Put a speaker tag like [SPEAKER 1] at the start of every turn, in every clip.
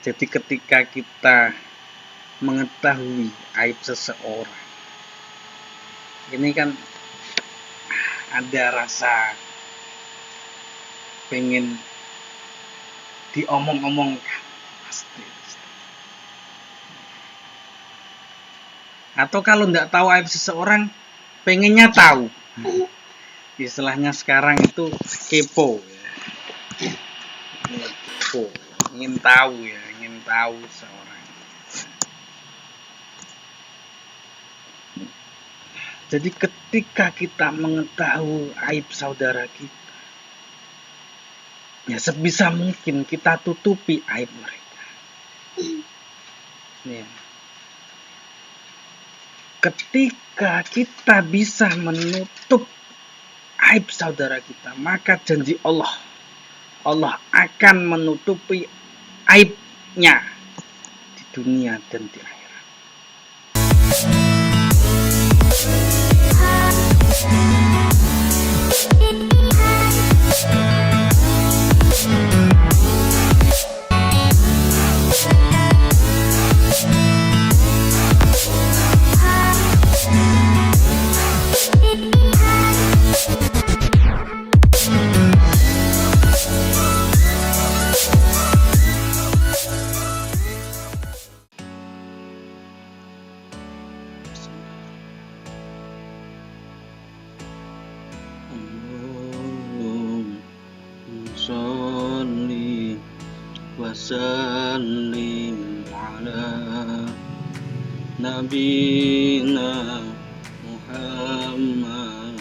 [SPEAKER 1] Jadi ketika kita mengetahui aib seseorang, ini kan ada rasa pengen diomong-omongkan pasti. Atau kalau tidak tahu aib seseorang, pengennya tahu. Istilahnya sekarang itu kepo ya. Kepo, ingin tahu ya, ingin tahu seorang. Jadi ketika kita mengetahui aib saudara kita, ya sebisa mungkin kita tutupi aib mereka. Ya. Ketika kita bisa menutup aib saudara kita, maka janji Allah akan menutupi aibnya di dunia dan di akhirat. Sholli wa sallim ala nabiyina Muhammad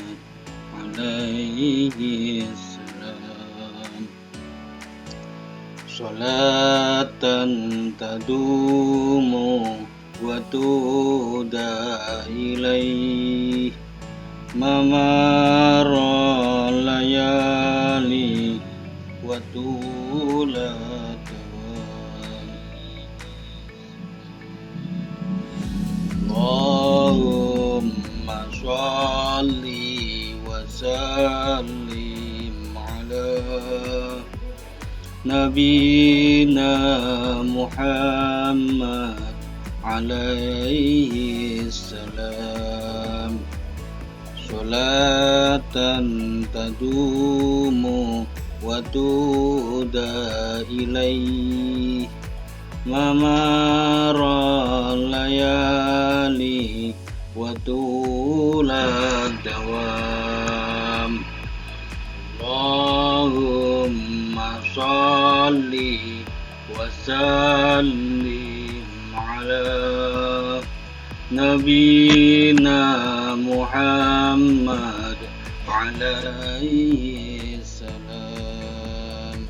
[SPEAKER 1] alaihi salam. Sholatan tadumu wa tuda ilaih mamara layali wa tulatan. Allahumma sholli wa sallim ala nabiyina Muhammad alaihi salam. Sholatan tadumu wa tuda ilaih mamara layali wa tulad dawam. Allahumma sholli wa sallim ala nabiyina Muhammad alaihi salam.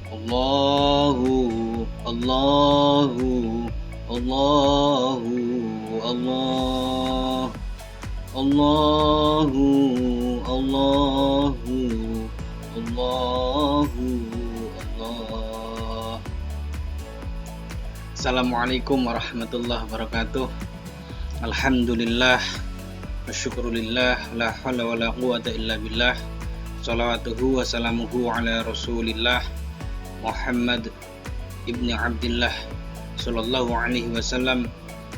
[SPEAKER 1] Allahu Allahu Allahu Allah Allahu Allahu Allahu Allah. Assalamualaikum warahmatullahi wabarakatuh. Alhamdulillah wa syukrulillah, la hawla wa la quwata illa billah. Salawatuhu wa salamuhu ala rasulillah Muhammad ibni Abdillah sallallahu alaihi wasallam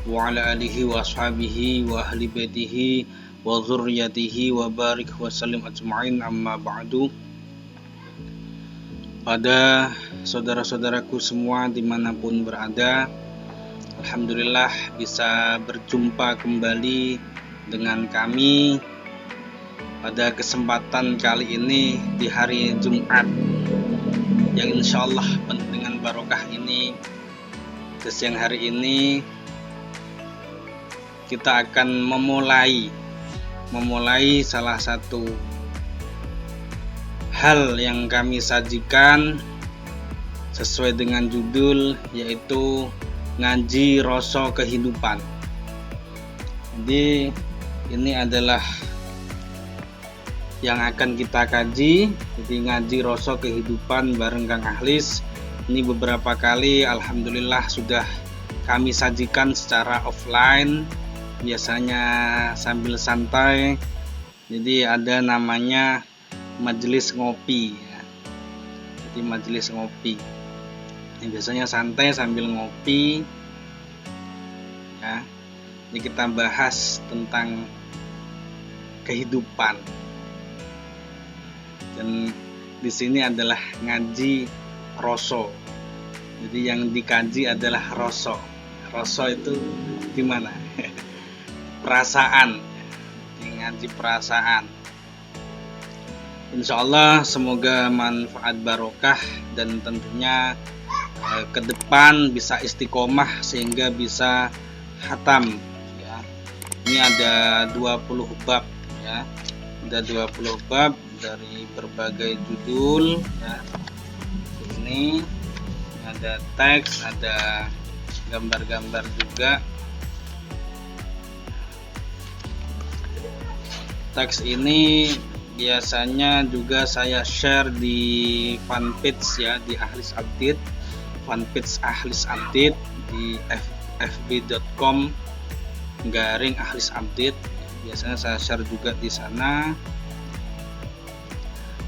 [SPEAKER 1] wa ala alihi wa ashabihi wa ahli baitihi wa dzurriyyatihi wa barik wa sallim ajma'in, amma ba'du. Pada saudara-saudaraku semua dimanapun berada, alhamdulillah bisa berjumpa kembali dengan kami pada kesempatan kali ini di hari Jumat yang insyaallah penuh dengan barokah ini. Di siang hari ini kita akan memulai salah satu hal yang kami sajikan sesuai dengan judul, yaitu ngaji rasa kehidupan. Jadi ini adalah yang akan kita kaji. Jadi ngaji rasa kehidupan bareng Kang Ahlis. Ini beberapa kali alhamdulillah sudah kami sajikan secara offline, biasanya sambil santai. Jadi ada namanya majelis ngopi ya. Jadi majelis ngopi. Ini biasanya santai sambil ngopi ya. Ini kita bahas tentang kehidupan. Dan di sini adalah ngaji roso. Jadi yang dikaji adalah roso. Roso itu gimana? Perasaan. Ngaji perasaan. Insya Allah semoga manfaat barokah dan tentunya ke depan bisa istiqomah sehingga bisa khatam ya. Ini ada 20 bab ya. Ada 20 bab dari berbagai judul ya. Ini ada teks, ada gambar-gambar juga. Teks ini biasanya juga saya share di fanpage ya, di Ahlis Update, fanpage Ahlis Update di fb.com/Ahlis Update. Biasanya saya share juga di sana.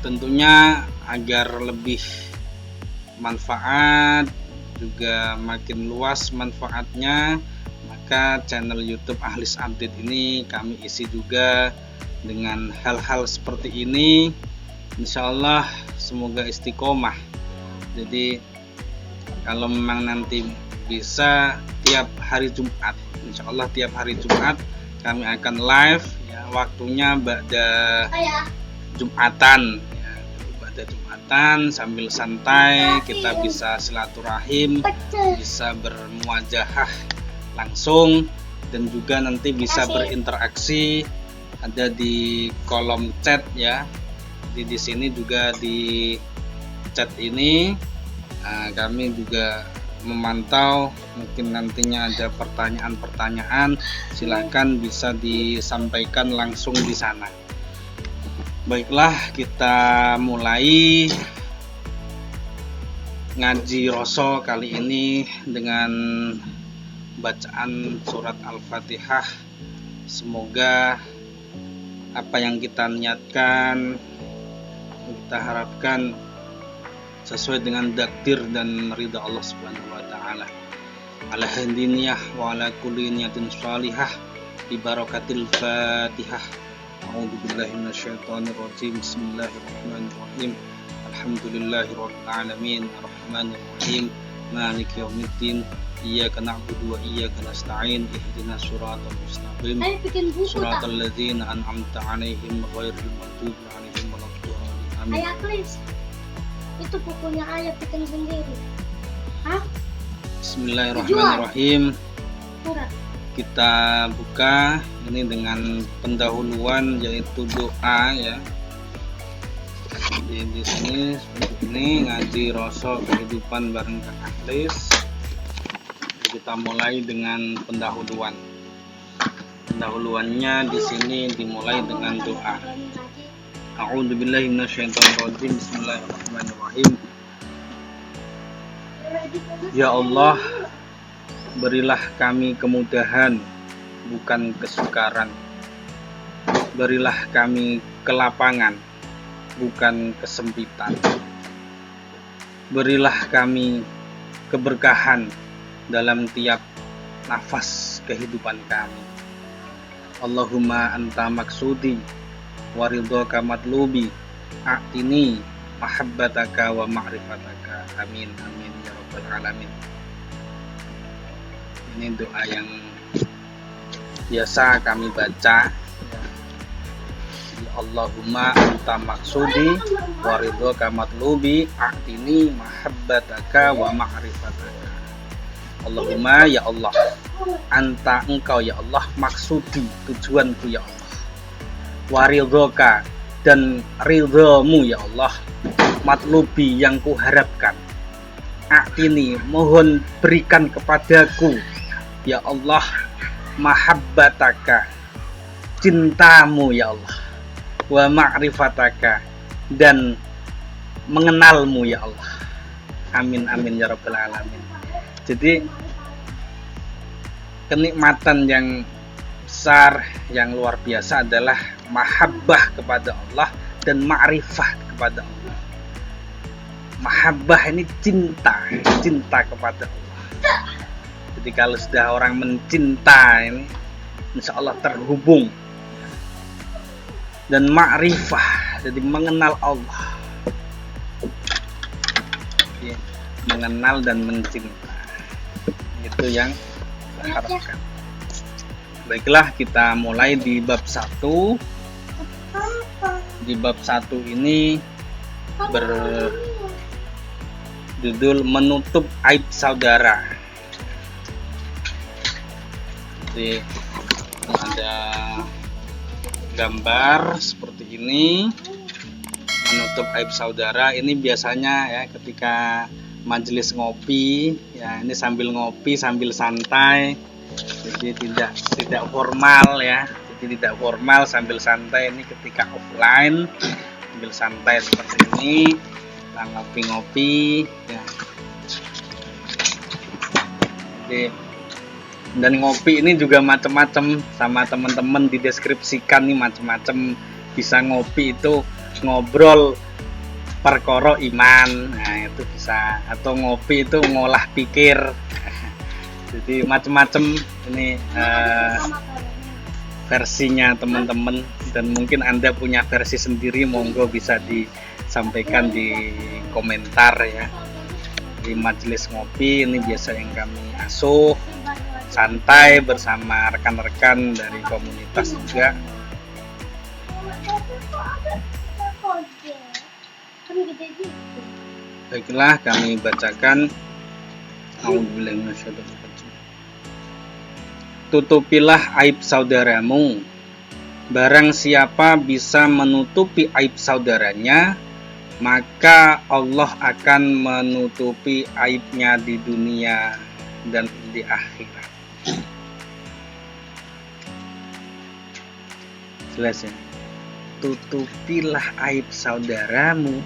[SPEAKER 1] Tentunya agar lebih manfaat, juga makin luas manfaatnya, maka channel YouTube Ahlis Update ini kami isi juga dengan hal-hal seperti ini. Insya Allah semoga istiqomah. Jadi kalau memang nanti bisa tiap hari Jumat, insya Allah tiap hari Jumat kami akan live ya, waktunya pada Jumatan ya, pada Jumatan sambil santai kita bisa silaturahim, bisa bermuajahah langsung, dan juga nanti bisa berinteraksi. Ada di kolom chat ya. Jadi di sini juga di chat ini kami juga memantau, mungkin nantinya ada pertanyaan-pertanyaan, silakan bisa disampaikan langsung di sana. Baiklah, kita mulai ngaji roso kali ini dengan bacaan surat Al-Fatihah. Semoga apa yang kita niatkan, kita harapkan sesuai dengan takdir dan ridha Allah Subhanahu wa taala. Ala handiniyah wa ala kulli niyatin shalihah bi barakatil Fatihah. A'udzu billahi minasyaitonir rajim. Bismillahirrahmanirrahim. Alhamdulillahirabbil alamin, arrahmanir rahim, maliki yaumiddin. Iyyaka na'budu wa iyyaka nasta'in, ihdinas siratal mustaqim, siratal ladzina an'amta 'alaihim ghairil maghdubi 'alaihim waladdallin. Amin.
[SPEAKER 2] Ayah please. Itu bukunya ayah bikin sendiri. Hah?
[SPEAKER 1] Bismillahirrahmanirrahim.
[SPEAKER 2] Murah.
[SPEAKER 1] Kita buka ini dengan pendahuluan yaitu doa ya. Jadi di sini seperti ini ngaji roso kehidupan bareng Kak Ahlis. Kita mulai dengan pendahuluan. Pendahuluannya di sini dimulai dengan doa. A'udzu billahi minasyaitonir rajim. Bismillahirrahmanirrahim. Ya Allah, berilah kami kemudahan, bukan kesukaran. Berilah kami kelapangan, bukan kesempitan. Berilah kami keberkahan dalam tiap nafas kehidupan kami. Allahumma anta maksudi wa ridhaka matlubi, a'tini mahabbataka wa ma'rifataka. Amin amin ya rabbal alamin. Ini doa yang biasa kami baca. Ya Allahumma anta maksudi wa ridhaka matlubi, a'tini mahabbataka wa ma'rifataka. Allahumma ya Allah, anta engkau ya Allah, maksudi tujuanku ya Allah, waridhoka dan ridhamu ya Allah, matlubi yang kuharapkan, a'tini mohon berikan kepadaku ya Allah, mahabbataka cintamu ya Allah, wa ma'rifataka dan mengenalmu ya Allah. Amin amin ya rabbal alamin. Jadi kenikmatan yang besar, yang luar biasa adalah mahabbah kepada Allah dan ma'rifah kepada Allah. Mahabbah ini cinta kepada Allah. Jadi kalau sudah orang mencinta ini, insya Allah terhubung. Dan ma'rifah, jadi mengenal Allah. Ya, mengenal dan mencinta. Itu yang kita harapkan. Baiklah, kita mulai di bab 1. Di bab 1 ini berjudul menutup aib saudara. Jadi ada gambar seperti ini, menutup aib saudara. Ini biasanya ya ketika majelis ngopi, ya ini sambil ngopi sambil santai. Jadi tidak formal ya. Jadi tidak formal sambil santai, ini ketika offline sambil santai seperti ini, kita ngopi-ngopi ya. Jadi, dan ngopi ini juga macam-macam, sama teman-teman dideskripsikan nih macam-macam. Bisa ngopi itu ngobrol perkara iman, nah itu bisa, atau ngopi itu ngolah pikir. Jadi macam-macam ini versinya teman-teman, dan mungkin Anda punya versi sendiri, monggo bisa disampaikan di komentar ya. Di majelis ngopi ini biasa yang kami asuh santai bersama rekan-rekan dari komunitas juga. Baiklah, kami bacakan. Tutupilah aib saudaramu. Barang siapa bisa menutupi aib saudaranya, maka Allah akan menutupi aibnya di dunia dan di akhirat. Jelas ya? Tutupilah aib saudaramu.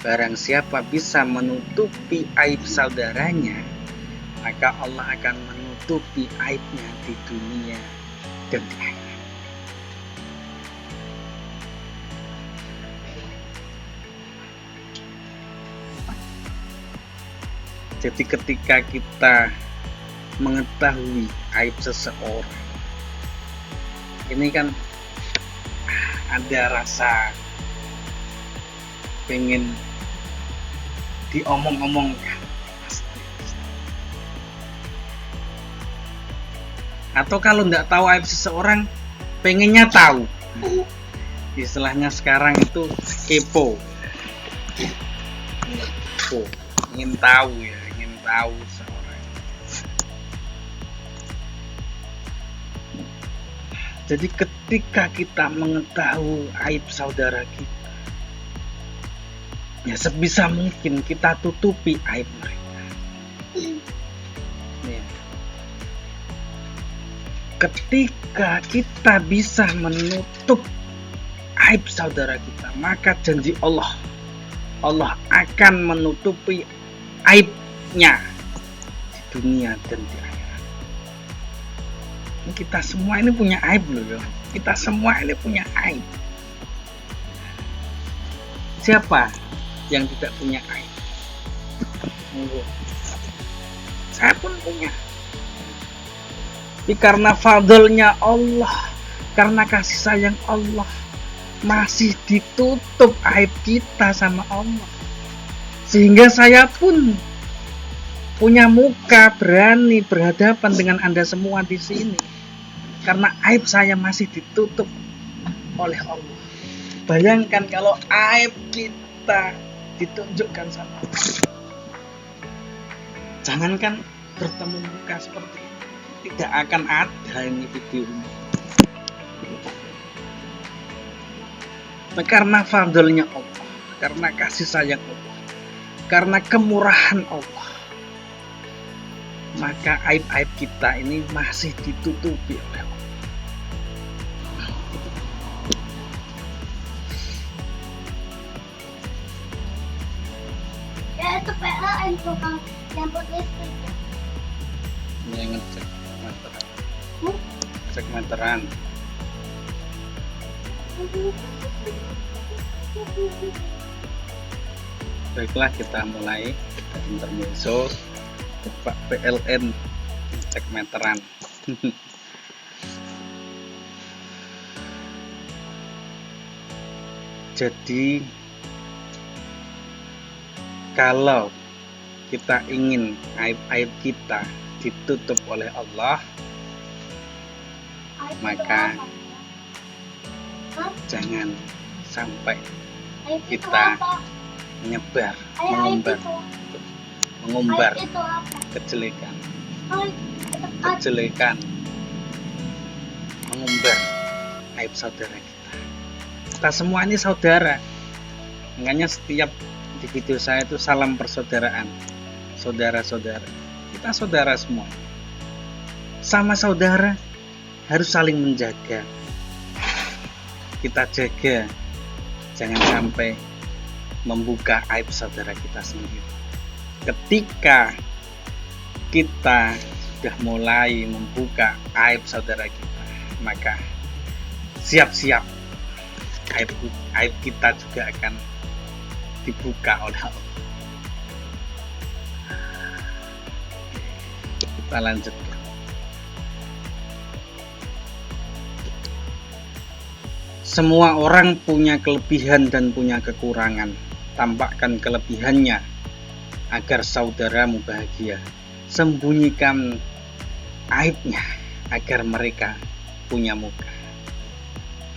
[SPEAKER 1] Barang siapa bisa menutupi aib saudaranya, maka Allah akan menutupi aibnya di dunia dan di akhirat. Jadi ketika kita mengetahui aib seseorang, ini kan ada rasa pengen diomong-omongkan, atau kalau tidak tahu aib seseorang pengennya tahu. Istilahnya sekarang itu kepo, ingin tahu ya, ingin tahu seseorang. Jadi ketika kita mengetahui aib saudara kita, ya sebisa mungkin kita tutupi aib mereka. Ya. Ketika kita bisa menutup aib saudara kita, maka janji Allah akan menutupi aibnya di dunia dan di akhirat. Kita semua ini punya aib loh ya. Kita semua ini punya aib. Siapa yang tidak punya aib? Saya pun punya. Tapi karena fadlnya Allah, karena kasih sayang Allah, masih ditutup aib kita sama Allah. Sehingga saya pun punya muka berani berhadapan dengan Anda semua di sini. Karena aib saya masih ditutup oleh Allah. Bayangkan kalau aib kita ditunjukkan sama Allah. Jangankan bertemu muka seperti ini, tidak akan ada ini video ini. Nah, karena fadlnya Allah, karena kasih sayang Allah, karena kemurahan Allah, maka aib-aib kita ini masih ditutupi oleh Allah.
[SPEAKER 2] Itu PLN tukang jemput listrik.
[SPEAKER 1] Ini ngecek meteran. Cek meteran. Baiklah, kita mulai intermezzo. Pak PLN cek meteran. Jadi kalau kita ingin aib-aib kita ditutup oleh Allah,
[SPEAKER 2] Aib itu
[SPEAKER 1] maka
[SPEAKER 2] apa? Hah?
[SPEAKER 1] jangan sampai
[SPEAKER 2] Aib itu
[SPEAKER 1] kita
[SPEAKER 2] apa?
[SPEAKER 1] menyebar,
[SPEAKER 2] Aib itu
[SPEAKER 1] mengumbar
[SPEAKER 2] Aib itu apa?
[SPEAKER 1] kejelekan,
[SPEAKER 2] Aib
[SPEAKER 1] mengumbar aib saudara kita. Kita semua ini saudara. Makanya setiap di video saya itu salam persaudaraan, saudara-saudara. Kita saudara semua. Sama saudara harus saling menjaga. Kita jaga, jangan sampai membuka aib saudara kita sendiri. Ketika kita sudah mulai membuka aib saudara kita, maka siap-siap aib kita juga akan dibuka oleh Allah. Kita lanjutkan. Semua orang punya kelebihan dan punya kekurangan. Tampakkan kelebihannya agar saudaramu bahagia. Sembunyikan aibnya agar mereka punya muka.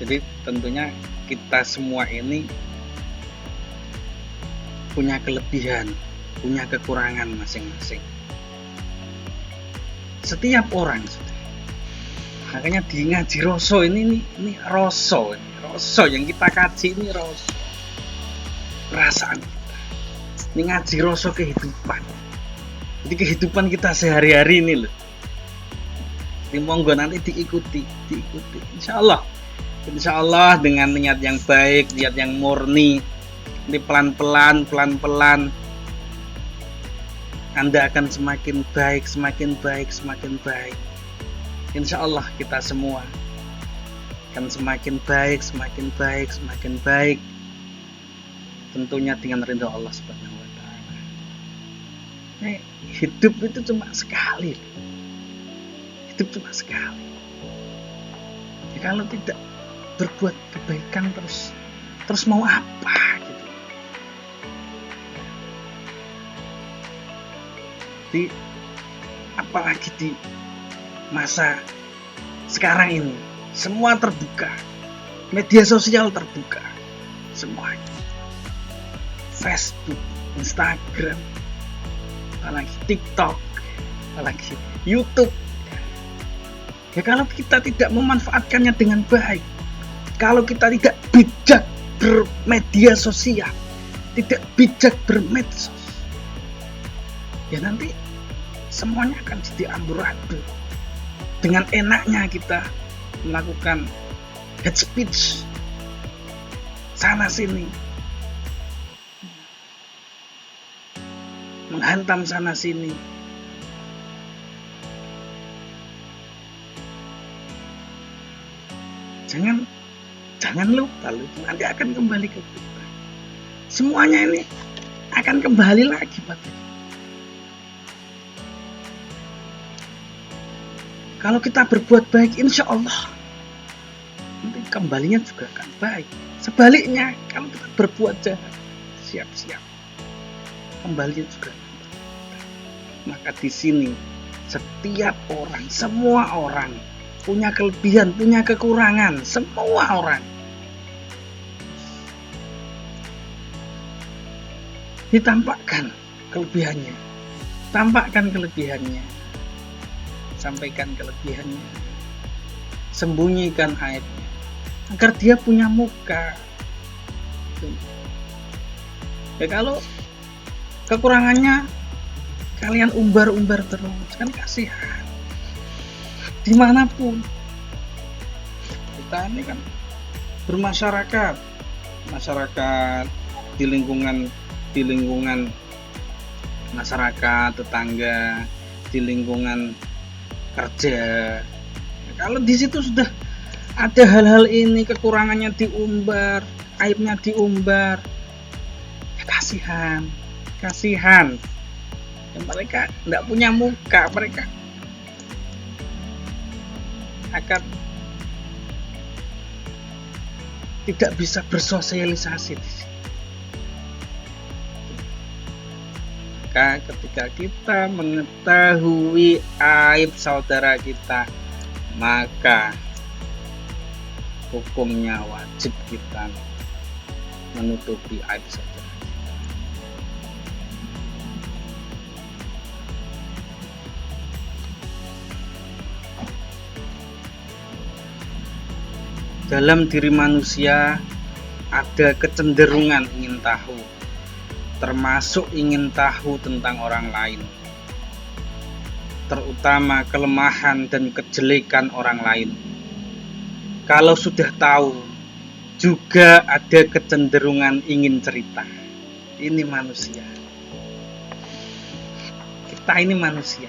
[SPEAKER 1] Jadi tentunya kita semua ini punya kelebihan, punya kekurangan masing-masing. Setiap orang sudah. Makanya di ngaji Roso ini Roso yang kita kaji ini Roso. Perasaan kita. Ini ngaji Roso kehidupan. Jadi kehidupan kita sehari-hari ini loh. Ini monggo nanti diikuti. Insya Allah dengan niat yang baik, niat yang murni. Ini pelan-pelan Anda akan semakin baik. Insya Allah kita semua akan semakin baik. Tentunya dengan ridho Allah Subhanahu wa Ta'ala. Hidup itu cuma sekali. Ya, kalau tidak berbuat kebaikan terus mau apa gitu. Apalagi di masa sekarang ini semua terbuka, media sosial terbuka semuanya, Facebook, Instagram, apalagi TikTok, apalagi YouTube. Ya kalau kita tidak memanfaatkannya dengan baik, kalau kita tidak bijak bermedia sosial, tidak bijak bermedsos, ya nanti semuanya akan jadi amburadul. Dengan enaknya kita melakukan hate speech sana sini, menghantam sana sini. Jangan lupa, nanti akan kembali ke kita. Semuanya ini akan kembali lagi pada kita. Kalau kita berbuat baik, insya Allah nanti kembalinya juga akan baik. Sebaliknya, kalau kita berbuat jahat, siap-siap kembalinya juga akan baik. Maka di sini setiap orang, semua orang punya kelebihan, punya kekurangan, semua orang. Ditampakkan kelebihannya, sampaikan kelebihannya, sembunyikan aibnya, agar dia punya muka. Ya kalau kekurangannya kalian umbar-umbar terus, kan kasihan. Dimanapun kita ini kan bermasyarakat, di lingkungan masyarakat, tetangga, di lingkungan kerja. Kalau di situ sudah ada hal-hal ini, kekurangannya diumbar, aibnya diumbar, ya kasihan. Ya, mereka tidak punya muka, mereka akan tidak bisa bersosialisasi di sini. Maka ketika kita mengetahui aib saudara kita, maka hukumnya wajib kita menutupi aib saudara. Dalam diri manusia ada kecenderungan ingin tahu, termasuk ingin tahu tentang orang lain, terutama kelemahan dan kejelekan orang lain. Kalau sudah tahu, juga ada kecenderungan ingin cerita. Ini manusia. Kita ini manusia.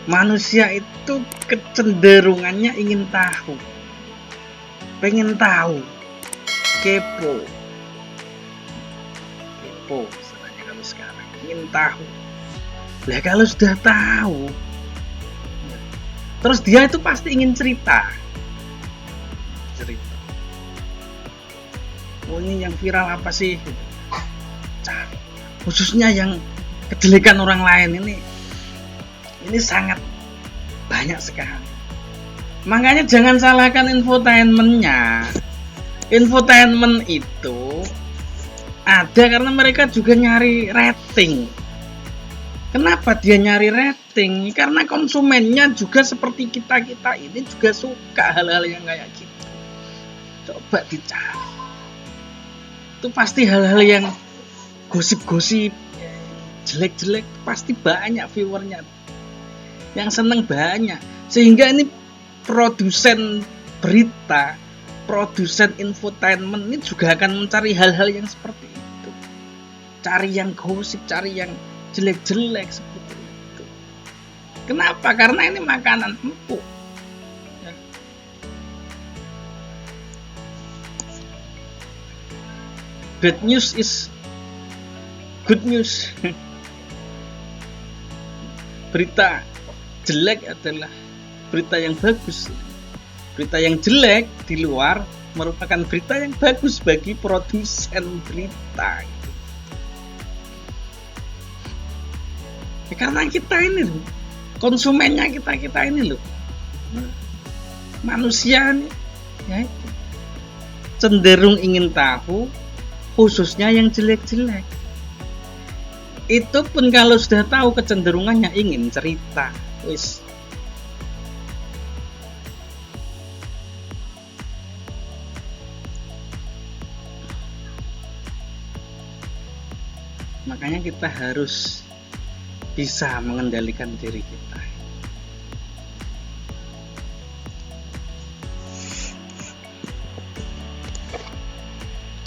[SPEAKER 1] Manusia itu kecenderungannya ingin tahu, pengen tahu, kepo misalnya kalau sekarang ingin tahu. Lah kalau sudah tahu, terus dia itu pasti ingin cerita. Oh, ini yang viral apa sih? Cari. Khususnya yang kejelekan orang lain ini sangat banyak sekali. Makanya jangan salahkan infotainmentnya. Infotainment itu ada karena mereka juga nyari rating. Kenapa dia nyari rating? Karena konsumennya juga seperti kita ini juga suka hal-hal yang kayak gitu. Coba dicari. Itu pasti hal-hal yang gosip-gosip, jelek-jelek, pasti banyak viewernya. Yang seneng banyak, sehingga ini produsen berita, produsen infotainment ini juga akan mencari hal-hal yang seperti itu, cari yang gosip, cari yang jelek-jelek seperti itu. Kenapa? Karena ini makanan empuk ya. Bad news is good news. Berita jelek adalah berita yang bagus. Berita yang jelek di luar merupakan berita yang bagus bagi produsen berita. Ya, karena kita ini loh, konsumennya kita ini loh, manusia nih, ya, cenderung ingin tahu, khususnya yang jelek-jelek. Itu pun kalau sudah tahu kecenderungannya ingin cerita. Wis. Makanya kita harus bisa mengendalikan diri kita.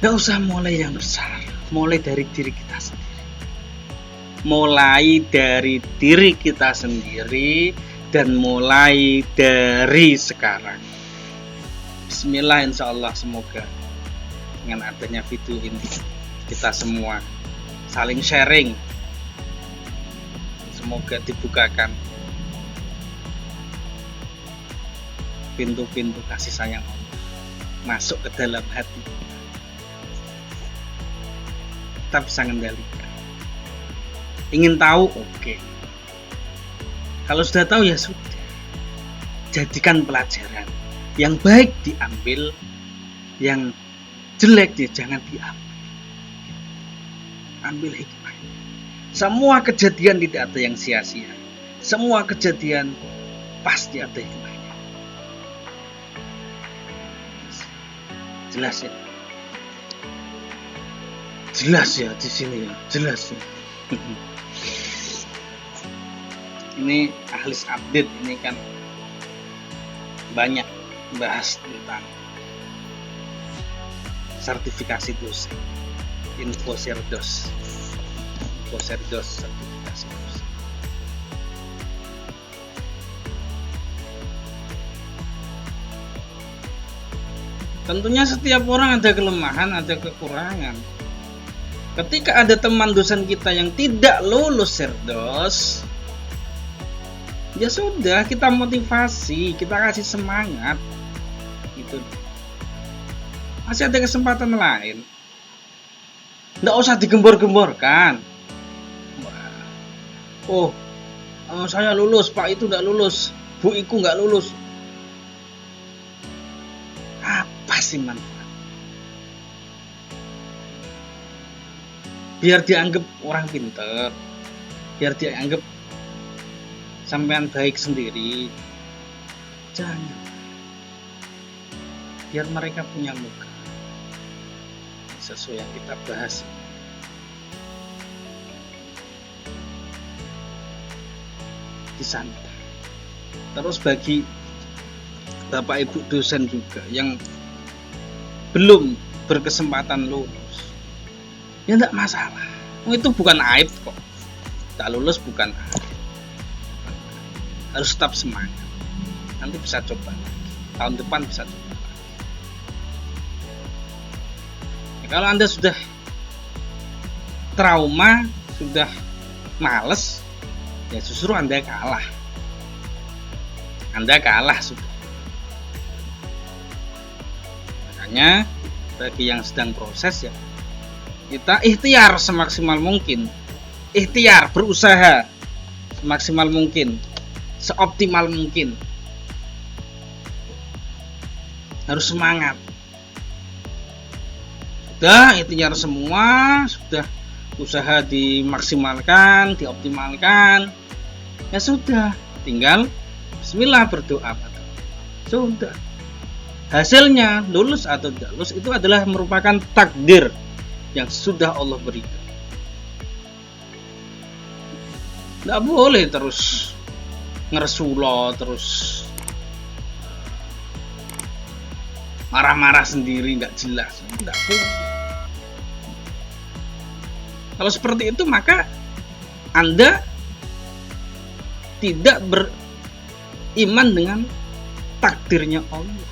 [SPEAKER 1] Gak usah mulai yang besar, mulai dari diri kita sendiri. Mulai dari diri kita sendiri dan mulai dari sekarang. Bismillah, insya Allah, semoga dengan adanya video ini kita semua saling sharing, semoga dibukakan pintu-pintu kasih sayang Allah masuk ke dalam hati, kita bisa mengendalikan. Ingin tahu, oke. Kalau sudah tahu ya sudah, jadikan pelajaran. Yang baik diambil, yang jelek ya jangan diambil. Ambil hikmah. Semua kejadian tidak ada yang sia-sia. Semua kejadian pasti ada hikmahnya. Jelas ya? Jelas ya di sini ya, jelas ya. Ini Ahlis Update ini kan banyak bahas tentang sertifikasi dosen, Infoserdos sertifikasi dosen. Tentunya setiap orang ada kelemahan, ada kekurangan. Ketika ada teman dosen kita yang tidak lulus Sirdos, ya sudah, kita motivasi, kita kasih semangat gitu. Masih ada kesempatan lain, nggak usah digembor-gemborkan. Oh, saya lulus, Pak itu nggak lulus, Bu Iku nggak lulus. Apa sih manfaat? Biar dianggap orang pinter, biar dianggap sampean baik sendiri. Jangan. Biar mereka punya muka. Sesuai yang kita bahas. Disantai. Terus bagi Bapak Ibu dosen juga yang belum berkesempatan lulus, ya enggak masalah. Itu bukan aib kok. Tak lulus bukan aib. Harus tetap semangat. Nanti bisa coba lagi. Tahun depan bisa coba lagi. Ya, kalau Anda sudah trauma, sudah males, ya justru Anda kalah. Anda kalah sudah. Makanya bagi yang sedang proses ya, kita ikhtiar semaksimal mungkin. Ikhtiar, berusaha semaksimal mungkin, seoptimal mungkin. Harus semangat. Sudah ikhtiar semua, sudah usaha dimaksimalkan, dioptimalkan. Ya sudah, tinggal bismillah, berdoa. Sudah. Hasilnya lulus atau tidak lulus itu adalah merupakan takdir yang sudah Allah berikan. Tidak boleh terus ngeresulo, terus marah-marah sendiri, nggak jelas. Tidak boleh. Kalau seperti itu maka Anda tidak beriman dengan takdirnya Allah.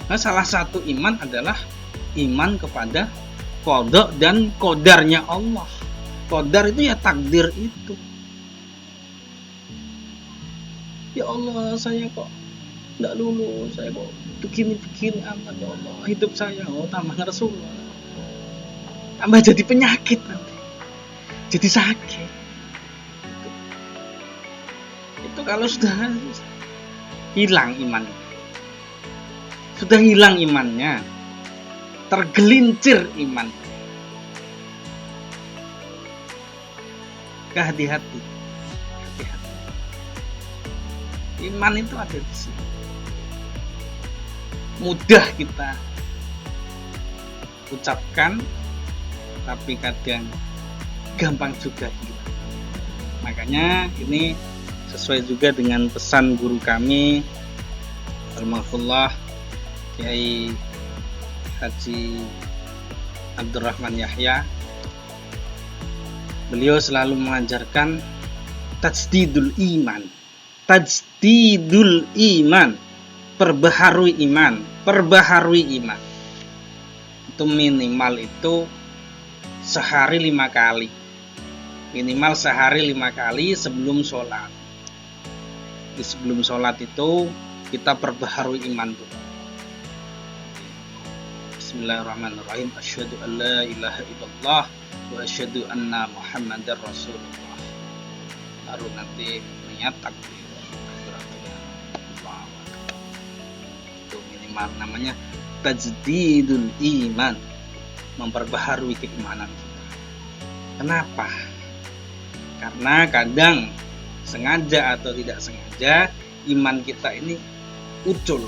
[SPEAKER 1] Nah, salah satu iman adalah iman kepada qada dan qadarnya Allah. Qadar itu ya takdir itu. Ya Allah, saya kok enggak lulus, saya kok begini-begini amat ya Allah. Hidup saya tambah Rasulullah. Tambah jadi penyakit nanti. Jadi sakit. Itu kalau sudah hilang imannya. Sudah hilang imannya, tergelincir iman. Hati-hati. Iman itu ada di sini. Mudah kita ucapkan, tapi kadang gampang juga hilang. Makanya ini sesuai juga dengan pesan guru kami, almarhumah Kiai Haji Abdurrahman Yahya. Beliau selalu mengajarkan tajdidul iman. Tajdidul iman, perbaharui iman, perbaharui iman. Itu minimal itu sehari 5 kali. Minimal sehari 5 kali sebelum sholat. Di sebelum sholat itu kita perbaharui iman dulu. Bismillahirrahmanirrahim. Asyhadu an la ilaha illallah wa asyhadu anna Muhammadar Rasulullah. Baru nanti niat takbir. Itu minimal, namanya tajdidul iman, memperbaharui keimanan kita. Kenapa? Karena kadang sengaja atau tidak sengaja iman kita ini ucul,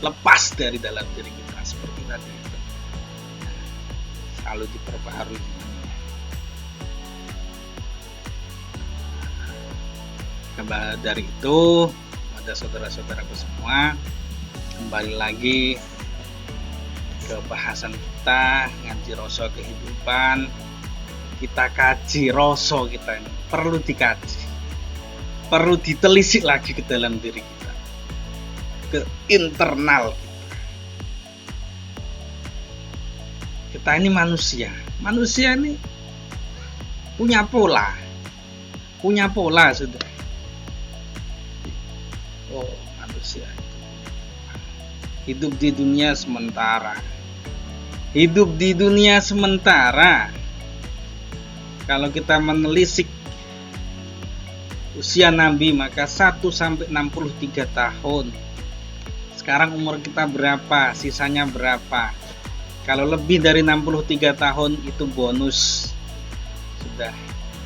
[SPEAKER 1] lepas dari dalam diri kita seperti tadi itu. Selalu diperbaharui imannya. Dari itu, pada saudara-saudaraku semua, kembali lagi ke bahasan kita, ngaji rasa kehidupan. Kita kaji rasa kita ini, perlu dikaji, perlu ditelisik lagi ke dalam diri kita, ke internal kita. Kita ini manusia. Manusia ini punya pola sudah. Oh, manusia itu hidup di dunia sementara. Kalau kita menelisik usia Nabi, maka 1 sampai 63 tahun. Sekarang umur kita berapa? Sisanya berapa? Kalau lebih dari 63 tahun itu bonus. Sudah.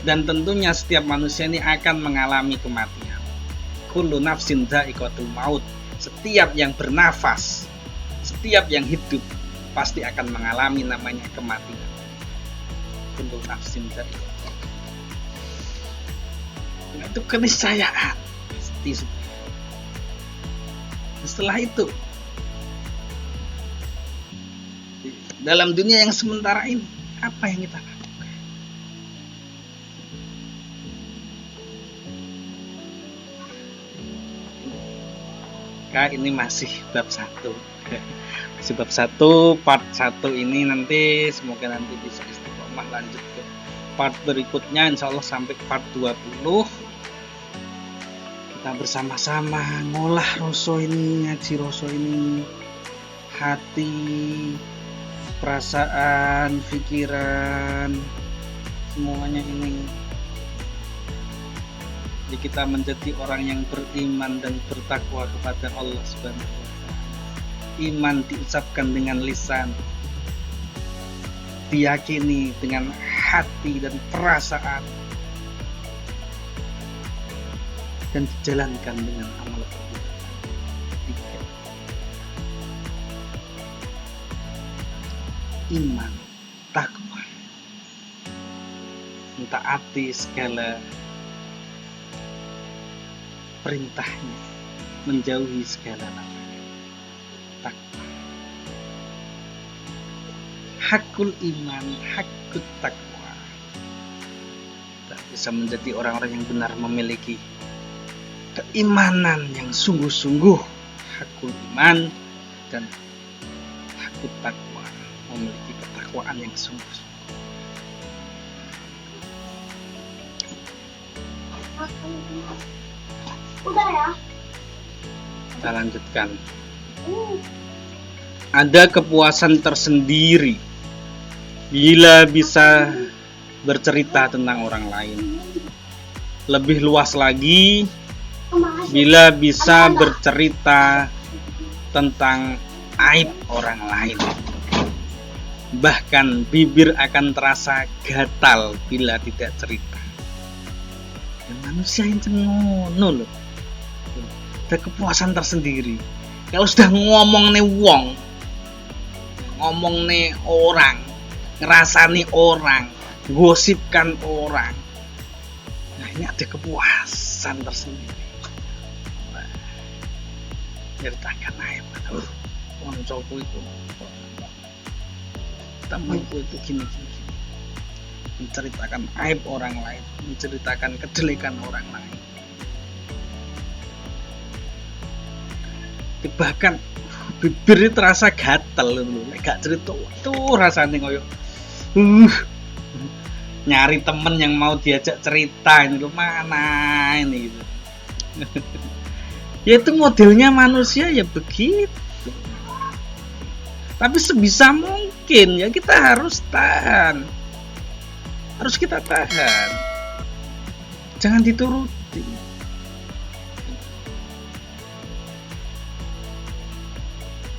[SPEAKER 1] Dan tentunya setiap manusia ini akan mengalami kematian. Kullu nafsin dha'iqatul maut. Setiap yang bernafas, setiap yang hidup pasti akan mengalami namanya kematian. Kullu nafsin dha'iqatul maut. Nah, itu keniscayaan. Pasti. Setelah itu, dalam dunia yang sementara ini, apa yang kita lakukan? Ini masih bab 1. Masih bab 1, part 1 ini nanti semoga nanti bisa istiqomah lanjut ke part berikutnya, insya Allah sampai part 20. Kita bersama-sama ngolah rasa ini, ngaji rasa ini, hati, perasaan, pikiran, semuanya ini. Jadi kita menjadi orang yang beriman dan bertakwa kepada Allah Subhanahu wa Ta'ala. Iman diucapkan dengan lisan, diyakini dengan hati dan perasaan, dan dijalankan dengan amal perbuatan. Iman, takwa, mentaati segala perintahnya, menjauhi segala larangan. Takwa. Hakul iman, hakut takwa. Kita bisa menjadi orang-orang yang benar, memiliki keimanan yang sungguh-sungguh. Hakul iman dan hakut takwa, memiliki ketakwaan yang sungguh-sungguh.
[SPEAKER 2] Udah ya?
[SPEAKER 1] Kita lanjutkan. Ada kepuasan tersendiri bila bisa bercerita tentang orang lain. Lebih luas lagi bila bisa bercerita tentang aib orang lain. Bahkan bibir akan terasa gatal bila tidak cerita. Dan manusia yang ngono loh. Ada kepuasan tersendiri. Kalau sudah ngomong nih wong, ngomong nih orang, ngerasani orang, gosipkan orang, nah ini ada kepuasan tersendiri. Ceritakan aib, wong cowok itu, temanku itu gini, menceritakan aib orang lain, menceritakan kejelekan orang lain. Bahkan bibir terasa gatel lho, gak cerita tuh rasanya koyo nyari temen yang mau diajak cerita ini loh, mana ini gitu. Ya itu modelnya manusia ya begitu. Tapi sebisa mungkin ya kita harus tahan. Harus kita tahan. Jangan dituruti.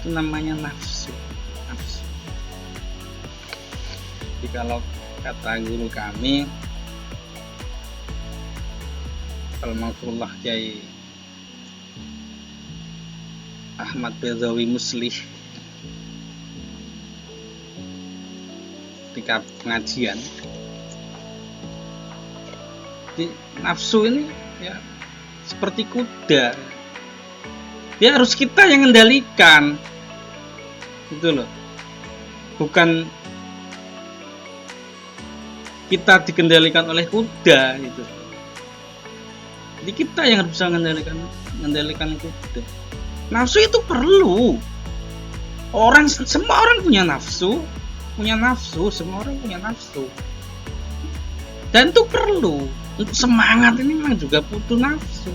[SPEAKER 1] Itu namanya nafsu. Jadi kalau kata guru kami Al-Maghfurullah Kiai Ahmad Bedawi Muslih, ketika pengajian, di nafsu ini ya seperti kuda, dia harus kita yang kendalikan. Itu loh, bukan kita dikendalikan oleh kuda gitu. Jadi kita yang harus bisa mengendalikan kuda. Nafsu itu perlu. Semua orang punya nafsu. punya nafsu, semua orang punya nafsu. Dan itu perlu. Untuk semangat ini memang juga butuh nafsu.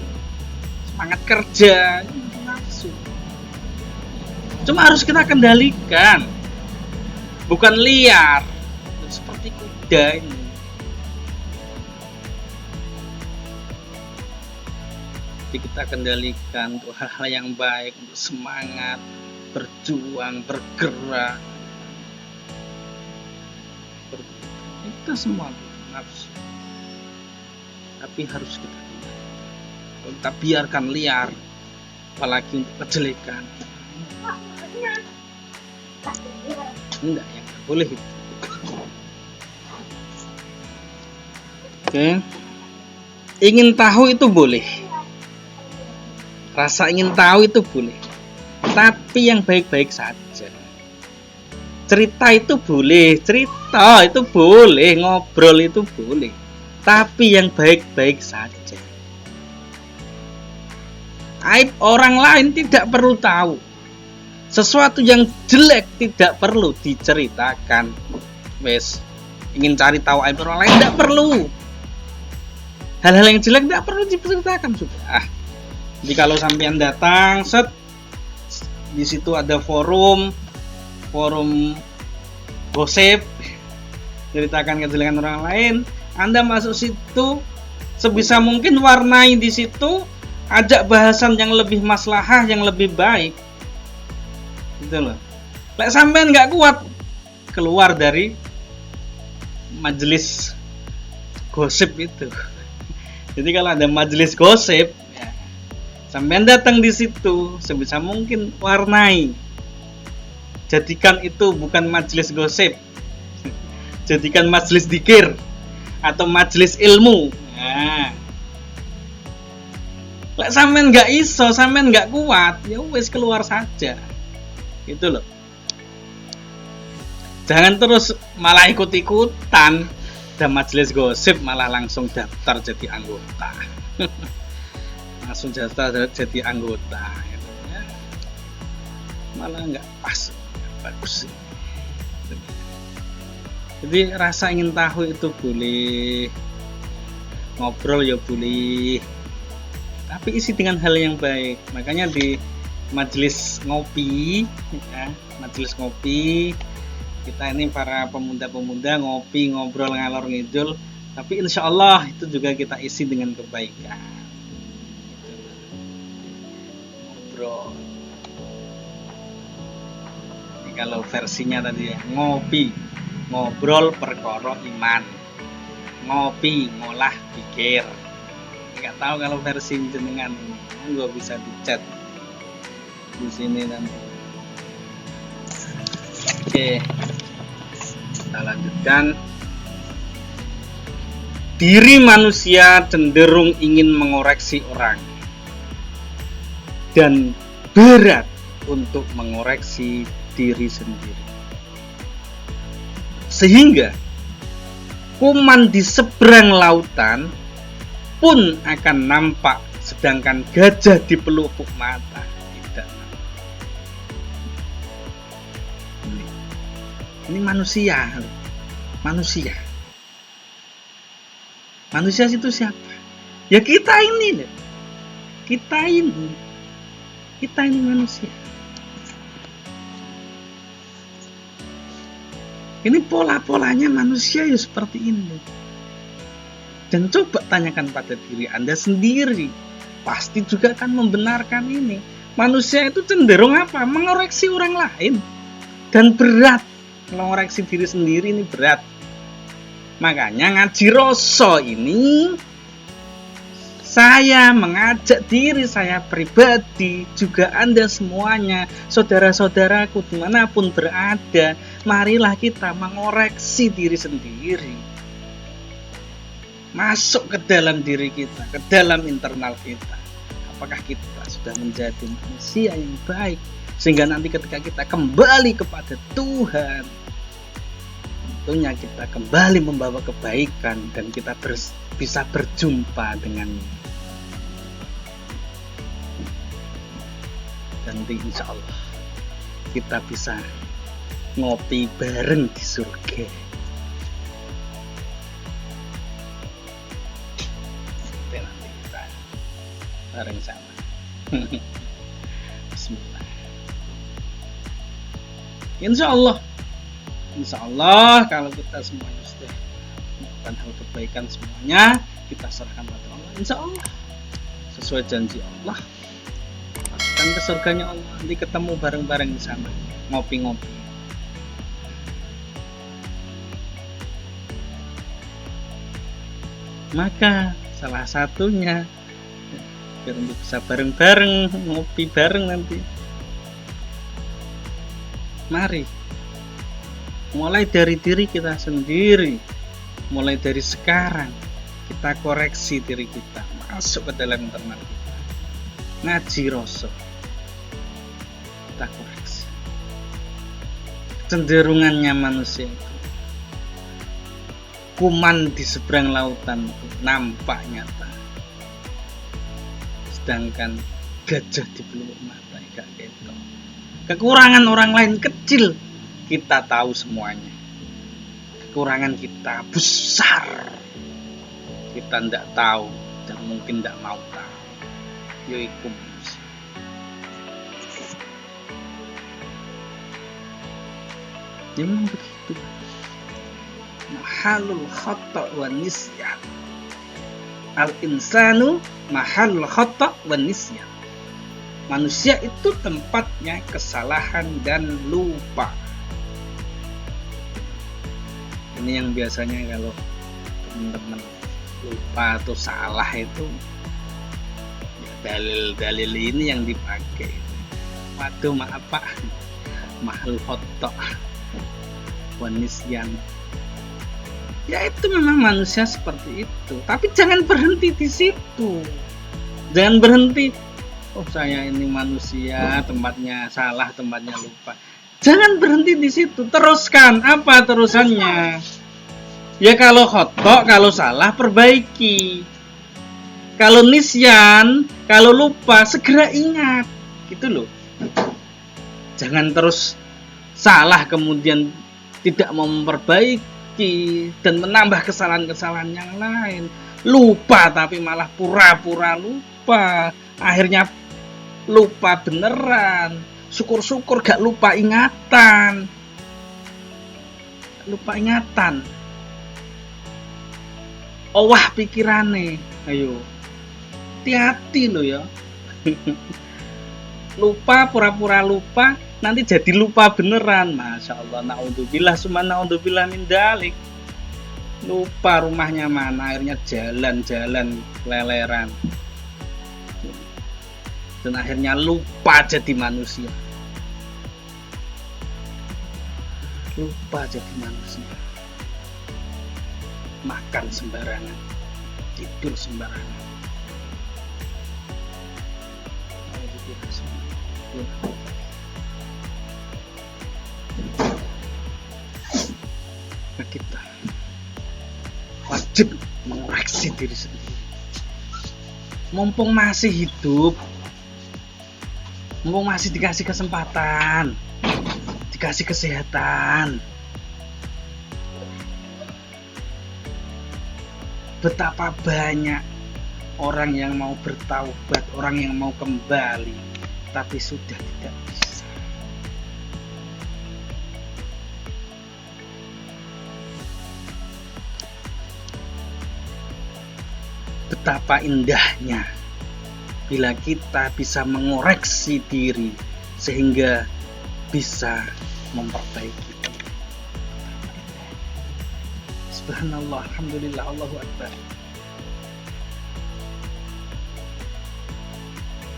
[SPEAKER 1] Semangat kerja ini butuh nafsu. Cuma harus kita kendalikan. Bukan liar. Seperti kuda ini. Jadi kita kendalikan untuk hal-hal yang baik, untuk semangat, berjuang, bergerak. Kita semua nafsu. Tapi harus kita kendalikan. Kalau kita biarkan liar, apalagi untuk kejelekan, enggak, ya enggak boleh itu. Oke. Ingin tahu itu boleh. Rasa ingin tahu itu boleh. Tapi yang baik-baik saja. Cerita itu boleh, cerita itu boleh, ngobrol itu boleh. Tapi yang baik-baik saja. Aib orang lain tidak perlu tahu. Sesuatu yang jelek tidak perlu diceritakan. Wes, ingin cari tahu aib orang lain tidak perlu. Hal-hal yang jelek tidak perlu diceritakan sudah. Jadi kalau sampean datang, set, di situ ada forum gosip, ceritakan kejelekan orang lain. Anda masuk situ, sebisa mungkin warnai di situ, ajak bahasan yang lebih maslahah, yang lebih baik. Gitu loh. Lek sampean nggak kuat, keluar dari majelis gosip itu. Jadi kalau ada majelis gosip, ya, sampean datang di situ, sebisa mungkin warnai. Jadikan itu bukan majelis gosip, jadikan majelis dzikir atau majelis ilmu. Nah, lek sampean nggak iso, sampean nggak kuat, ya wes keluar saja. Itu loh. Jangan terus malah ikut-ikutan. Dan majelis gosip malah langsung daftar jadi anggota. Langsung daftar jadi anggota. Gitu, ya. Malah nggak pas, nggak bagus. Jadi rasa ingin tahu itu boleh, ngobrol ya boleh, tapi isi dengan hal yang baik. Makanya di majelis ngopi, ya, majelis ngopi, kita ini para pemuda-pemuda ngopi, ngobrol, ngalor ngidul, tapi insya Allah itu juga kita isi dengan kebaikan. Ngobrol. Jadi kalau versinya tadi ya, ngopi, ngobrol perkara iman, ngopi ngolah pikir. Nggak tahu kalau versi jenengan, nggak bisa dicat di sini nanti. Oke, kita lanjutkan. Diri manusia cenderung ingin mengoreksi orang dan berat untuk mengoreksi diri sendiri. Sehingga kuman di seberang lautan pun akan nampak, sedangkan gajah di pelupuk mata tidak nampak. Ini manusia. Manusia itu siapa? Ya kita ini loh. Kita ini manusia. Ini pola-polanya manusia ya seperti ini. Dan coba tanyakan pada diri Anda sendiri, pasti juga akan membenarkan ini. Manusia itu cenderung apa? Mengoreksi orang lain. Dan berat. Mengoreksi diri sendiri ini berat. Makanya ngaji Roso ini, saya mengajak diri saya pribadi, juga Anda semuanya, saudara-saudaraku dimanapun berada, marilah kita mengoreksi diri sendiri. Masuk ke dalam diri kita, ke dalam internal kita. Apakah kita sudah menjadi manusia yang baik, sehingga nanti ketika kita kembali kepada Tuhan, tentunya kita kembali membawa kebaikan dan kita bisa berjumpa dengannya. Dan insya Allah kita bisa ngopi bareng di surga. Itu nanti kita bareng sama. Bismillah. Insya Allah kalau kita semuanya sudah melakukan hal kebaikan semuanya, kita serahkan pada Allah. Insya Allah sesuai janji Allah akan ke surganya Allah. Nanti ketemu bareng-bareng di sana, ngopi-ngopi. Maka salah satunya biar bisa bareng-bareng ngopi bareng nanti. Mari mulai dari diri kita sendiri, mulai dari sekarang kita koreksi diri kita, masuk ke dalam internal kita, ngaji Rasul, kita koreksi cenderungannya manusia itu. Kuman di seberang lautan itu nampak nyata, sedangkan gajah di pelupuk mata gak gitu. Kekurangan orang lain kecil, kita tahu semuanya. Kekurangan kita besar, kita tidak tahu dan mungkin tidak mau tahu. Yaitu manusia. Ya memang begitu. Mahalul khata' wa nisyan. Al insanu mahalul khata' wa nisyan. Manusia itu tempatnya kesalahan dan lupa. Ini yang biasanya kalau teman-teman lupa atau salah itu ya, dalil-dalil ini yang dipakai. Waduh, maaf Pak, mahal khotok wanisyan. Ya itu memang manusia seperti itu. Tapi jangan berhenti di situ. Jangan berhenti, oh saya ini manusia, tempatnya salah, tempatnya lupa. Jangan berhenti di situ, teruskan. Apa terusannya? Ya kalau khotok, kalau salah perbaiki. Kalau nisyan, kalau lupa segera ingat. Gitu loh. Jangan terus salah kemudian tidak mau memperbaiki dan menambah kesalahan-kesalahan yang lain. Lupa tapi malah pura-pura lupa. Akhirnya lupa beneran. Syukur-syukur gak lupa ingatan. Lupa ingatan. Owah pikirane. Ayo. Hati-hati lo ya. Lupa, pura-pura lupa, nanti jadi lupa beneran. Masya Allah, na'udzubillah, summa na'udzubillah min dalik. Lupa rumahnya mana, akhirnya jalan-jalan leleran. Dan akhirnya lupa jadi manusia. Lupa jadi manusia. Makan sembarangan, tidur sembarangan. Nah, kita wajib mengoreksi diri sendiri. Mumpung masih hidup, mumpung masih dikasih kesempatan, dikasih kesehatan, betapa banyak orang yang mau bertaubat, orang yang mau kembali, tapi sudah tidak bisa. Betapa indahnya bila kita bisa mengoreksi diri sehingga bisa memperbaiki. Subhanallah, alhamdulillah, Allahu Akbar.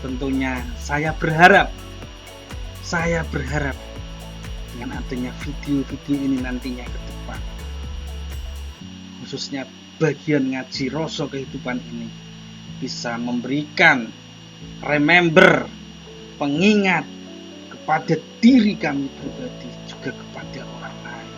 [SPEAKER 1] Tentunya saya berharap dengan adanya video-video ini nantinya ke depan, khususnya bagian ngaji Rasul kehidupan ini, bisa memberikan pengingat kepada diri kami pribadi, juga kepada orang lain.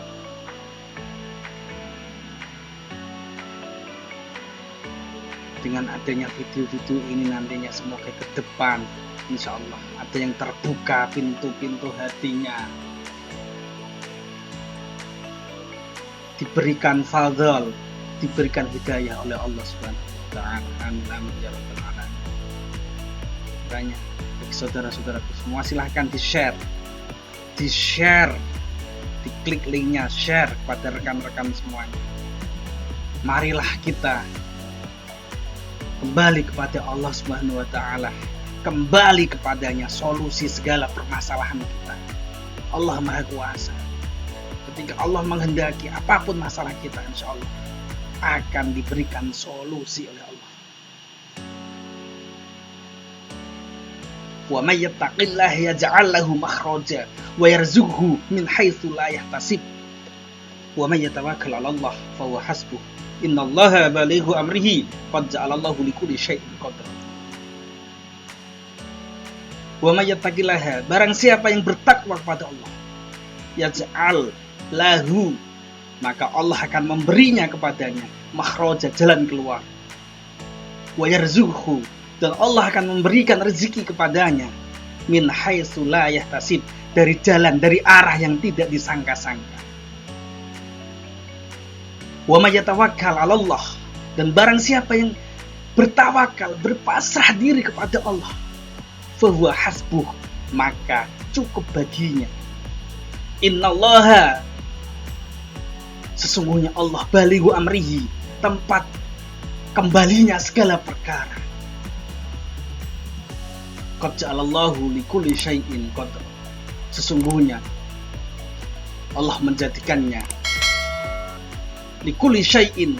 [SPEAKER 1] Dengan adanya video-video ini nantinya semoga ke depan insya Allah ada yang terbuka pintu-pintu hatinya, diberikan fadl, diberikan hidayah oleh Allah Subhanahu wa taala. Amin amin ya rabbal alamin. Makanya bagi saudara-saudaraku semua, silahkan di-share, diklik linknya, share kepada rekan-rekan semuanya. Marilah kita kembali kepada Allah Subhanahu wa taala, kembali kepadanya solusi segala permasalahan kita. Allah Maha Kuasa. Ketika Allah menghendaki apapun masalah kita, insya Allah akan diberikan solusi oleh Allah. Wa may yattaqillaha yaj'al lahu makhraja wa yarzuqhu min haitsu la yahtasib. Wa may yatawakkal 'ala Allah fa huwa hasbuh. Innallaha balighu amrihi qad ja'alallahu likulli syai'in qadar. Wa may yattaqillaha, barang siapa yang bertakwa kepada Allah, yaj'al lahu, maka Allah akan memberinya kepadanya makhraja, jalan keluar. Wa yarzuqhu, dan Allah akan memberikan rezeki kepadanya min haitsu la yahtasib, dari jalan, dari arah yang tidak disangka-sangka. Wa may yatawakkal 'ala Allah, dan barang siapa yang bertawakal, berpasrah diri kepada Allah, fa huwa hasbuh, maka cukup baginya. Innallaha, sesungguhnya Allah, balighu amrihi, tempat kembalinya segala perkara. Qad ja'alallahu likulli syai'in qadar, sesungguhnya Allah menjadikannya likulli syai'in,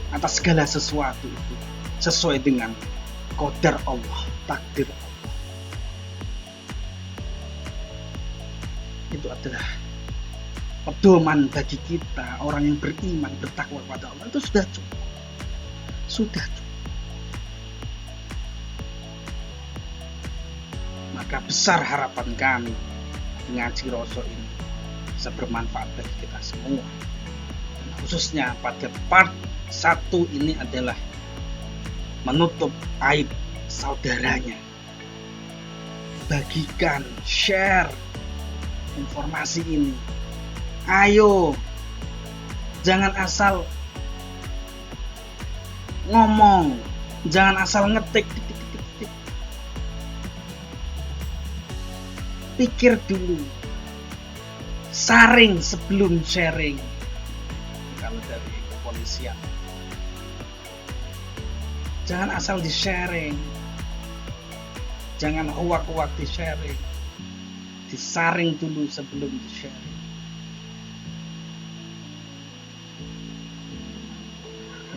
[SPEAKER 1] atas segala sesuatu itu sesuai dengan qadar Allah, takdir Allah. Itu adalah pedoman bagi kita orang yang beriman, bertakwa kepada Allah. Itu sudah cukup. Sudah cukup. Maka besar harapan kami ngaji Roso ini bisa bermanfaat bagi kita semua. Dan khususnya pada part 1 ini adalah menutup aib saudaranya. Bagikan, share informasi ini. Ayo, jangan asal ngomong, jangan asal ngetik. Pikir dulu, saring sebelum sharing. Kalau dari kepolisian, jangan asal di-sharing, jangan huwak-huwak di-sharing, disaring dulu sebelum di-sharing.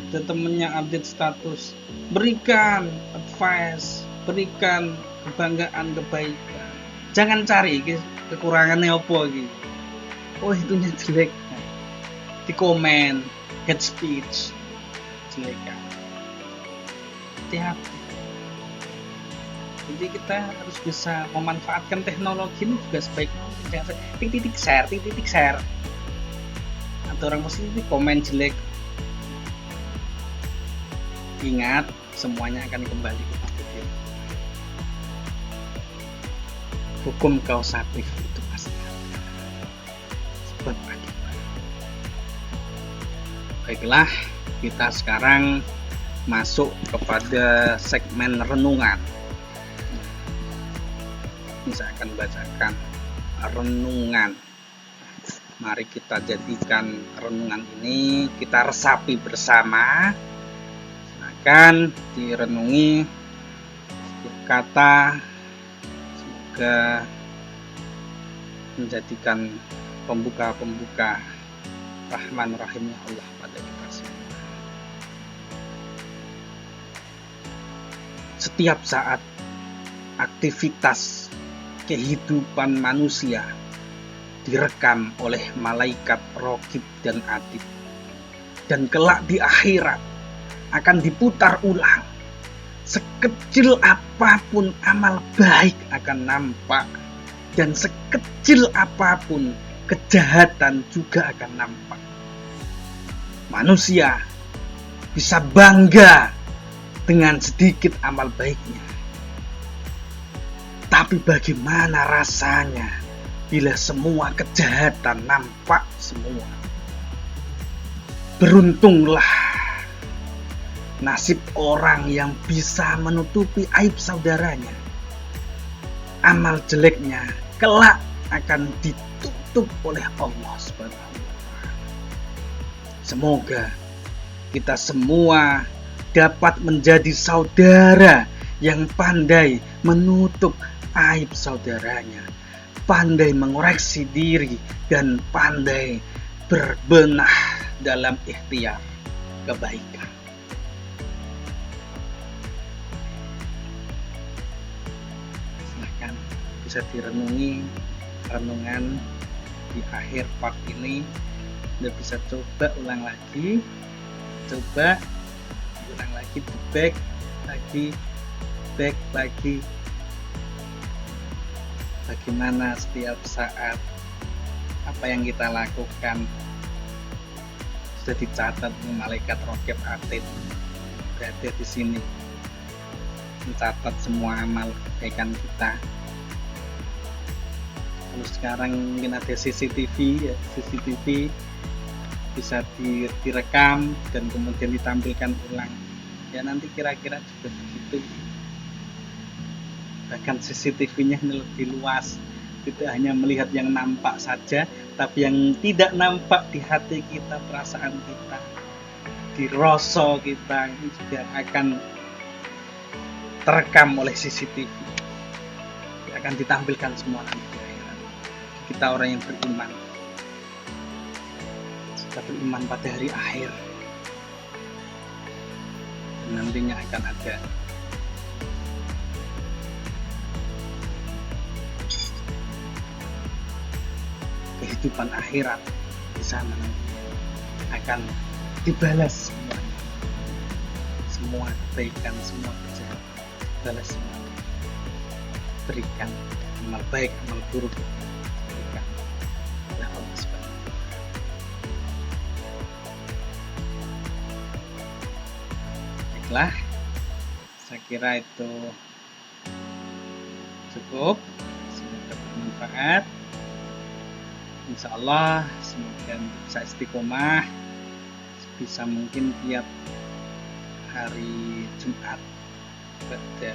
[SPEAKER 1] Ada temennya update status, berikan advice, berikan kebanggaan, kebaikan. Jangan cari kekurangannya apa gitu. Oh, itunya jelek, di komen, hate speech, jelek kan. Hati-hati. Jadi kita harus bisa memanfaatkan teknologi ini juga sebaik mungkin. Jangan titik share. Atau orang positif komen jelek. Ingat, semuanya akan kembali kepada diri. Hukum kausatif itu pasti ada. Sebab akibat. Baiklah, kita sekarang masuk kepada segmen renungan. Ini saya akan bacakan renungan. Mari kita jadikan renungan ini, kita resapi bersama. Silakan direnungi setiap kata, juga menjadikan pembuka Rahman Rahimnya Allah pada kita semua. Setiap saat aktivitas kehidupan manusia direkam oleh malaikat Raqib dan Atid, dan kelak di akhirat akan diputar ulang. Sekecil apapun amal baik akan nampak, dan sekecil apapun kejahatan juga akan nampak. Manusia bisa bangga dengan sedikit amal baiknya, tapi bagaimana rasanya bila semua kejahatan nampak semua? Beruntunglah nasib orang yang bisa menutupi aib saudaranya. Amal jeleknya kelak akan ditutup oleh Allah Subhanahu wa Ta'ala. Semoga kita semua dapat menjadi saudara yang pandai menutup aib saudaranya, pandai mengoreksi diri, dan pandai berbenah dalam ikhtiar kebaikan. Silahkan bisa direnungi renungan di akhir part ini. Anda bisa coba ulang lagi, back lagi. Bagaimana setiap saat apa yang kita lakukan sudah dicatat oleh malaikat raqib atid, berada di sini mencatat semua amal kebaikan kita. Kalau sekarang mungkin ada CCTV bisa direkam dan kemudian ditampilkan ulang. Ya nanti kira-kira juga begitu. Bahkan CCTV-nya lebih luas, tidak hanya melihat yang nampak saja, tapi yang tidak nampak di hati kita, perasaan kita, di rasa kita, ini juga akan terekam oleh CCTV. Akan ditampilkan semua nanti di akhirat. Kita orang yang beriman, kita beriman pada hari akhir, dan nantinya akan ada kehidupan akhirat. Di sana akan dibalas semua kebaikan, semua kejahatan, balas semua, berikan amal baik, amal buruk, berikan oleh Allah Subhanahu wa Ta'ala. Baiklah, saya kira itu cukup, semoga bermanfaat. Insya Allah semoga bisa istiqomah, bisa mungkin tiap hari Jumat pada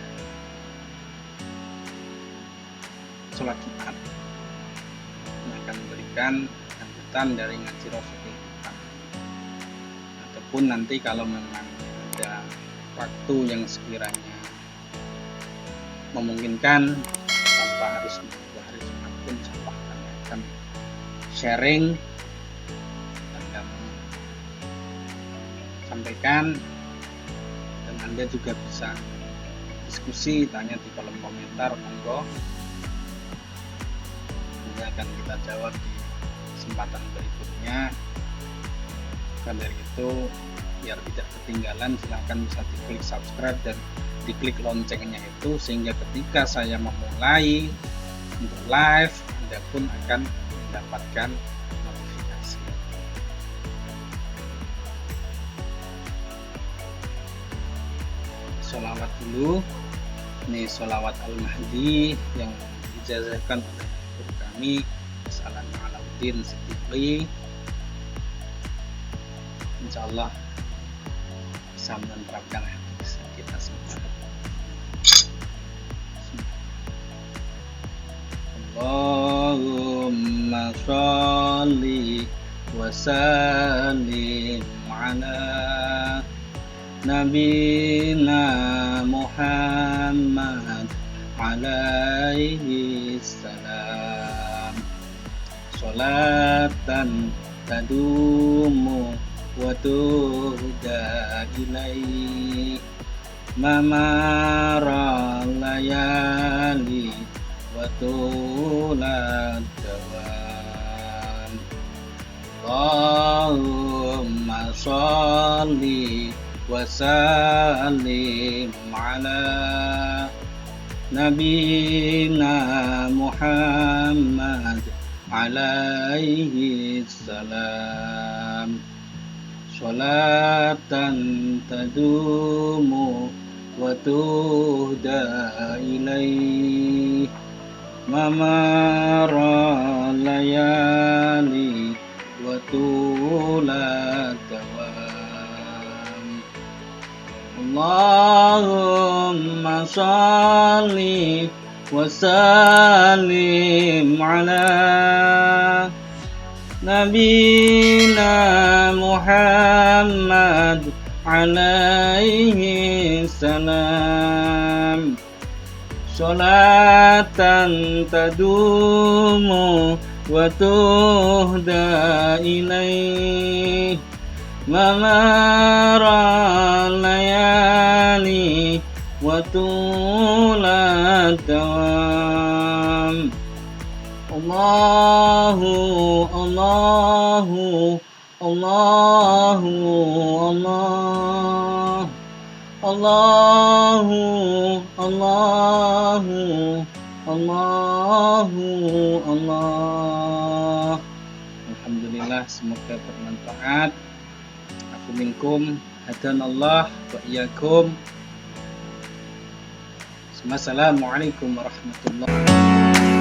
[SPEAKER 1] sholat Jumat akan memberikan lanjutan dari ngaji Rasul kita. Ataupun nanti kalau memang ada waktu yang sekiranya memungkinkan tanpa harus hari Jumat pun insya Allah akan sharing dan sampaikan, dan Anda juga bisa diskusi, tanya di kolom komentar, monggo, nanti akan kita jawab di kesempatan berikutnya. Dan dari itu biar tidak ketinggalan, silahkan bisa diklik subscribe dan diklik loncengnya itu, sehingga ketika saya memulai untuk live, Anda pun akan mendapatkan notifikasi. Sholawat dulu. Ini sholawat Al-Mahdi yang dijazahkan oleh guru kami Salam Alauddin Siddiqi. Insya Allah bisa menerapkan hati kita semua. Allahumma sholli wa sallim ala nabiyina Muhammad alaihi salam, sholatan tadumu wa tuhda ilaih mamara layali wa tulad dawam. Allahumma sholli wa sallim ala nabiyina Muhammad alaihi salam, sholatan tadumu wa tuhda ilaih mamara layali وطول الدوام. اللهم صل وسلم على نبينا محمد عليه السلام صلاة تدوم وتهدى إليه ممر الليالي وطول الدوام. الله الله الله الله الله الله الله. Alhamdulillah, semoga bermanfaat. Aku minkum hadanallah wa iyyakum. Assalamualaikum warahmatullahi wabarakatuh.